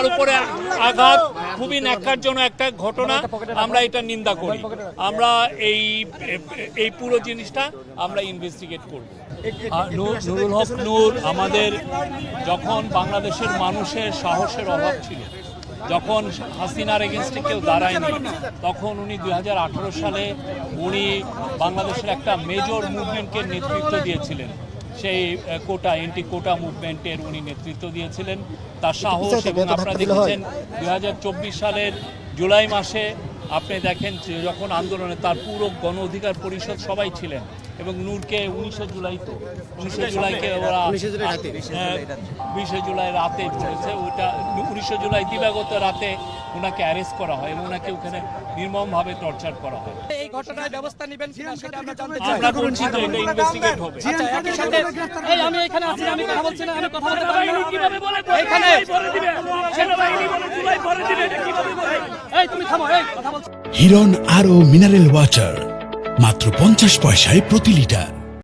উপরে আঘাত খুবই ন্যাক্কারজনক একটা ঘটনা। আমরা এটা নিন্দা করি। আমরা এই পুরো জিনিসটা আমরা ইনভেস্টিগেট করব। নুরুল হক নূর আমাদের যখন বাংলাদেশের মানুষের সাহসের অভাব ছিল, যখন হাসিনার এগেনস্টে কেউ দাঁড়ায়নি, তখন উনি 2018 সালে উনি বাংলাদেশের একটা মেজর মুভমেন্টকে নেতৃত্ব দিয়েছিলেন। সেই কোটা এন্টি কোটা মুভমেন্টের উনি নেতৃত্ব দিয়েছিলেন। তার সাহস এবং আপনারা দেখেছেন 2024 সালের জুলাই মাসে আপনি দেখেন যখন আন্দোলনে তার পুরো গণ অধিকার পরিষদ সবাই ছিলেন এবং নূরকে 19 জুলাইকে ওরা 20 জুলাই রাতে ধরেছে। ওটা 19 জুলাই দিবাগত রাতে ওনাকে অ্যারেস্ট করা হয় এবং ওনাকে ওখানে নির্মমভাবে টর্চার করা হয়। এই ঘটনায় ব্যবস্থা নেবেন কিনা সেটা আমরা জানতে চাই। আমরা বলছি তো এটা ইনভেস্টিগেট হবে। আচ্ছা, একই সাথে এই আমি এখানে আছি, আমি কথা বলছি না, আমি কথা বলতে পারি না। কিভাবে বলে এখানে পরে দিবে সেনাবাহিনী বলে জুলাই পরে দিবে, এটা কিভাবে বলে? এই তুমি থামো, এই কথা বলছো। হিরন আরো মিনারেল ওয়াটার মাত্র 50 পয়সায় প্রতি লিটার।